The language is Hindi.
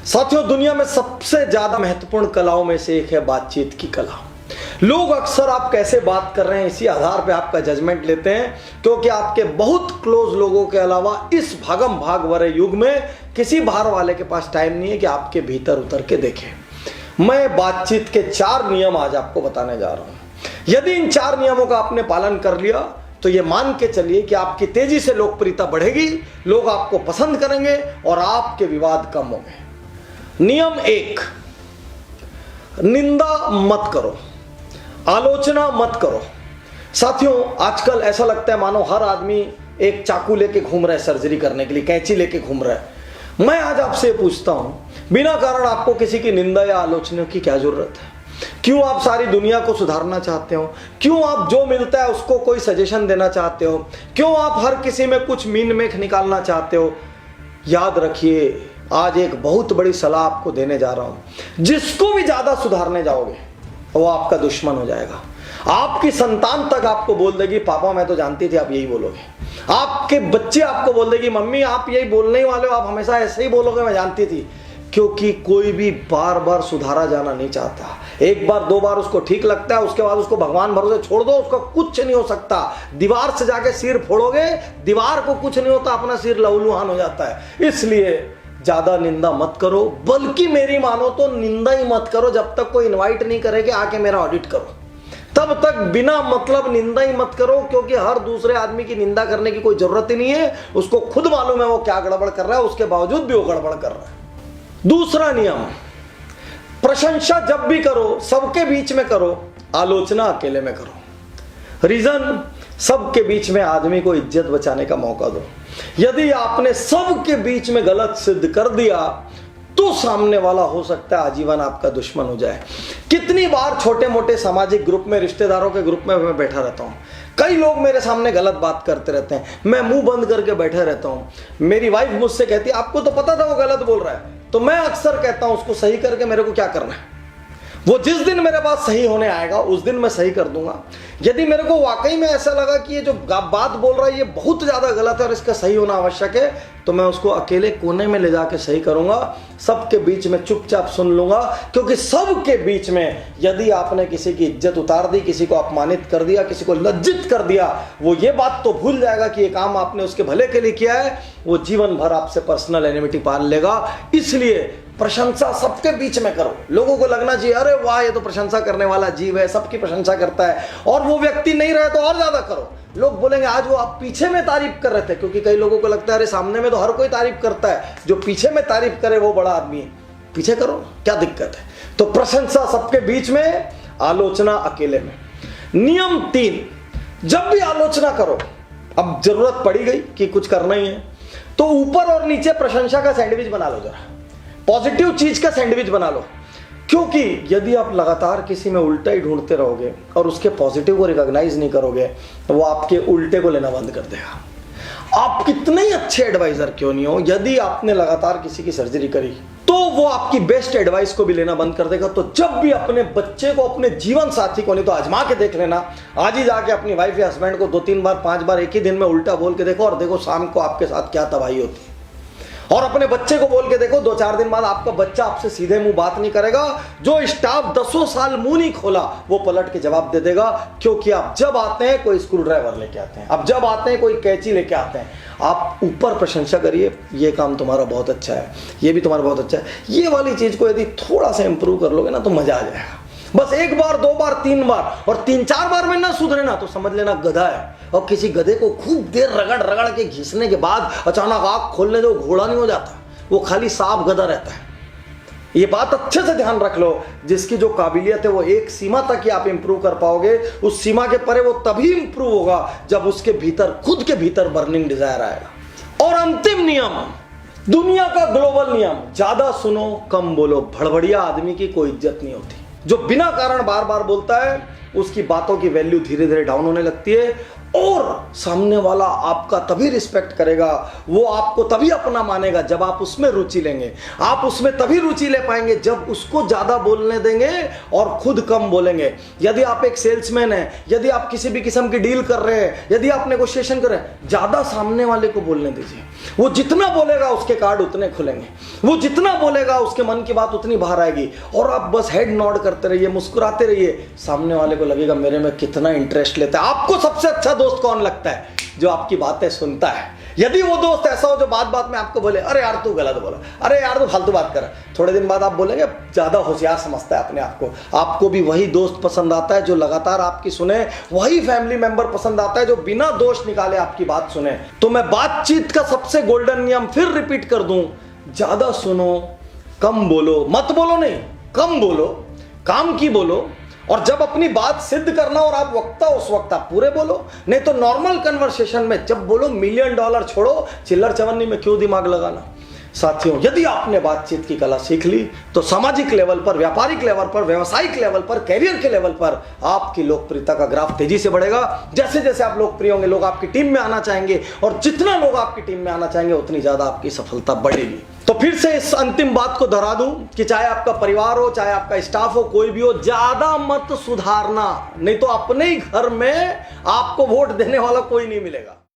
साथियों, दुनिया में सबसे ज्यादा महत्वपूर्ण कलाओं में से एक है बातचीत की कला। लोग अक्सर आप कैसे बात कर रहे हैं इसी आधार पे आपका जजमेंट लेते हैं, क्योंकि आपके बहुत क्लोज लोगों के अलावा इस भागम भाग भरे युग में किसी बाहर वाले के पास टाइम नहीं है कि आपके भीतर उतर के देखे। मैं बातचीत के 4 नियम आज आपको बताने जा रहा हूं। यदि इन 4 नियमों का आपने पालन कर लिया तो ये मान के चलिए कि आपकी तेजी से लोकप्रियता बढ़ेगी, लोग आपको पसंद करेंगे और आपके विवाद कम होंगे। नियम 1, निंदा मत करो, आलोचना मत करो। साथियों, आजकल ऐसा लगता है मानो हर आदमी एक चाकू लेके घूम रहा है, सर्जरी करने के लिए कैंची लेके घूम रहा है। मैं आज आपसे पूछता हूं, बिना कारण आपको किसी की निंदा या आलोचना की क्या जरूरत है? क्यों आप सारी दुनिया को सुधारना चाहते हो? क्यों आप जो मिलता है उसको कोई सजेशन देना चाहते हो? क्यों आप हर किसी में कुछ मीन मेख निकालना चाहते हो? याद रखिए, आज एक बहुत बड़ी सलाह आपको देने जा रहा हूं। जिसको भी ज्यादा सुधारने जाओगे वो आपका दुश्मन हो जाएगा। आपकी संतान तक आपको बोल देगी, पापा मैं तो जानती थी आप यही बोलोगे। आपके बच्चे आपको बोल देगी, मम्मी आप यही बोलने ही वाले हो, आप हमेशा ऐसे ही बोलोगे, मैं जानती थी। क्योंकि कोई भी बार बार सुधारा जाना नहीं चाहता। एक बार 2 बार उसको ठीक लगता है, उसके बाद उसको भगवान भरोसे छोड़ दो, उसका कुछ नहीं हो सकता। दीवार से जाके सिर फोड़ोगे, दीवार को कुछ नहीं होता, अपना सिर लहूलुहान हो जाता है। इसलिए ज्यादा निंदा मत करो, बल्कि मेरी मानो तो निंदा ही मत करो जब तक कोई इनवाइट नहीं करेगा आके मेरा ऑडिट करो। तब तक बिना मतलब निंदा ही मत करो, क्योंकि हर दूसरे आदमी की निंदा करने की कोई जरूरत ही नहीं है। उसको खुद मालूम है वो क्या गड़बड़ कर रहा है, उसके बावजूद भी वो गड़बड़ कर रहा है। दूसरा नियम, प्रशंसा जब भी करो सबके बीच में करो, आलोचना अकेले में करो। रीजन, सबके बीच में आदमी को इज्जत बचाने का मौका दो। यदि आपने सबके बीच में गलत सिद्ध कर दिया तो सामने वाला हो सकता है आजीवन आपका दुश्मन हो जाए। कितनी बार छोटे मोटे सामाजिक ग्रुप में, रिश्तेदारों के ग्रुप में मैं बैठा रहता हूं, कई लोग मेरे सामने गलत बात करते रहते हैं, मैं मुंह बंद करके बैठा रहता हूं। मेरी वाइफ मुझसे कहती है, आपको तो पता था वो गलत बोल रहा है। तो मैं अक्सर कहता हूं, उसको सही करके मेरे को क्या करना है? वो जिस दिन मेरे पास सही होने आएगा उस दिन मैं सही कर दूंगा। यदि मेरे को वाकई में ऐसा लगा कि ये जो बात बोल रहा है ये बहुत ज्यादा गलत है और इसका सही होना आवश्यक है, तो मैं उसको अकेले कोने में ले जाके सही करूंगा। सबके बीच में चुपचाप सुन लूंगा, क्योंकि सबके बीच में यदि आपने किसी की इज्जत उतार दी, किसी को अपमानित कर दिया, किसी को लज्जित कर दिया, वो ये बात तो भूल जाएगा कि ये काम आपने उसके भले के लिए किया है। वो जीवन भर आपसे पर्सनल एनिमिटी पाल लेगा। इसलिए प्रशंसा सबके बीच में करो। लोगों को लगना चाहिए, अरे वाह ये तो प्रशंसा करने वाला जीव है, सबकी प्रशंसा करता है। और वो व्यक्ति नहीं रहे तो और ज्यादा करो। लोग बोलेंगे आज वो आप पीछे में तारीफ कर रहे थे, क्योंकि कई लोगों को लगता है अरे सामने में तो हर कोई तारीफ करता है, जो पीछे में तारीफ करे वो बड़ा आदमी है। पीछे करो, क्या दिक्कत है? तो प्रशंसा सबके बीच में, आलोचना अकेले में। नियम 3, जब भी आलोचना करो, अब जरूरत पड़ी गई कि कुछ करना ही है, तो ऊपर और नीचे प्रशंसा का सैंडविच बना लो, जरा पॉजिटिव चीज का सैंडविच बना लो। क्योंकि यदि आप लगातार किसी में उल्टा ही ढूंढते रहोगे और उसके पॉजिटिव को रिकॉग्नाइज नहीं करोगे तो वो आपके उल्टे को लेना बंद कर देगा। आप कितने ही अच्छे एडवाइजर क्यों नहीं हो, यदि आपने लगातार किसी की सर्जरी करी तो वो आपकी बेस्ट एडवाइस को भी लेना बंद कर देगा। तो जब भी अपने बच्चे को, अपने जीवन साथी को, नहीं तो आजमा के देख लेना, आज ही जाके अपनी वाइफ या हस्बैंड को 2-3 बार 5 बार एक ही दिन में उल्टा बोल के देखो और देखो शाम को आपके साथ क्या तबाही होती है। और अपने बच्चे को बोल के देखो, 2-4 दिन बाद आपका बच्चा आपसे सीधे मुंह बात नहीं करेगा। जो स्टाफ 10 साल मुंह नहीं खोला वो पलट के जवाब दे देगा। क्योंकि आप जब आते हैं कोई स्क्रू ड्राइवर लेके आते हैं, आप जब आते हैं कोई कैंची लेके आते हैं। आप ऊपर प्रशंसा करिए, ये काम तुम्हारा बहुत अच्छा है, ये भी तुम्हारा बहुत अच्छा है। ये वाली चीज को यदि थोड़ा सा इंप्रूव कर लोगे ना तो मजा आ जाएगा। बस 1 बार 2 बार 3 बार और 3-4 बार में ना सुधरे ना तो समझ लेना गधा है। और किसी गधे को खूब देर रगड़ रगड़ के घिसने के बाद अचानक आंख खोलने दो, घोड़ा नहीं हो जाता, वो खाली सांप गधा रहता है। ये बात अच्छे से ध्यान रख लो। जिसकी जो काबिलियत है वो एक सीमा तक ही आप इंप्रूव कर पाओगे, उस सीमा के परे वो तभी इंप्रूव होगा जब उसके भीतर, खुद के भीतर बर्निंग डिजायर आएगा। और अंतिम नियम, दुनिया का ग्लोबल नियम, ज्यादा सुनो कम बोलो। भड़बड़िया आदमी की कोई इज्जत नहीं होती। जो बिना कारण बार बार बोलता है उसकी बातों की वैल्यू धीरे धीरे डाउन होने लगती है। और सामने वाला आपका तभी रिस्पेक्ट करेगा, वो आपको तभी अपना मानेगा जब आप उसमें रुचि लेंगे। आप उसमें तभी रुचि ले पाएंगे जब उसको ज्यादा बोलने देंगे और खुद कम बोलेंगे। यदि आप एक सेल्समैन हैं, यदि आप किसी भी किस्म की डील कर रहे हैं, यदि आप नेगोशिएशन कर रहे हैं, ज्यादा सामने वाले को बोलने दीजिए। वो जितना बोलेगा उसके कार्ड उतने खुलेंगे, वो जितना बोलेगा उसके मन की बात उतनी बाहर आएगी। और आप बस हेड नॉड करते रहिए, मुस्कुराते रहिए, सामने वाले को लगेगा मेरे में कितना इंटरेस्ट लेता है। आपको सबसे अच्छा दोस्त कौन लगता है? जो आपकी बातें सुनता है। यदि वो दोस्त ऐसा हो जो बात बात में आपको बोले अरे यार तू गलत बोला, अरे यार तू फालतू बात कर, थोड़े दिन बाद आप बोलेंगे ज्यादा होशियार समझता है अपने आप को। आपको भी वही दोस्त पसंद आता है जो लगातार आपकी सुने, वही फैमिली मेंबर पसंद आता है जो बिना दोष निकाले आपकी बात सुने। तो मैं बातचीत का सबसे गोल्डन नियम फिर रिपीट कर दूं, ज्यादा सुनो, कम बोलो। मत बोलो नहीं, कम बोलो, काम की बोलो। और जब अपनी बात सिद्ध करना और आप वक्ता उस वक्त आप पूरे बोलो। नहीं तो नॉर्मल कन्वर्सेशन में जब बोलो $1,000,000 छोड़ो, चिल्लर चवन्नी में क्यों दिमाग लगाना। साथियों, यदि आपने बातचीत की कला सीख ली तो सामाजिक लेवल पर, व्यापारिक लेवल पर, व्यावसायिक लेवल पर, कैरियर के लेवल पर आपकी लोकप्रियता का ग्राफ तेजी से बढ़ेगा। जैसे जैसे आप लोकप्रिय होंगे, लोग आपकी टीम में आना चाहेंगे, और जितना लोग आपकी टीम में आना चाहेंगे उतनी ज्यादा आपकी सफलता बढ़ेगी। तो फिर से इस अंतिम बात को दोहरा दूं कि चाहे आपका परिवार हो, चाहे आपका स्टाफ हो, कोई भी हो, ज्यादा मत सुधारना, नहीं तो अपने ही घर में आपको वोट देने वाला कोई नहीं मिलेगा।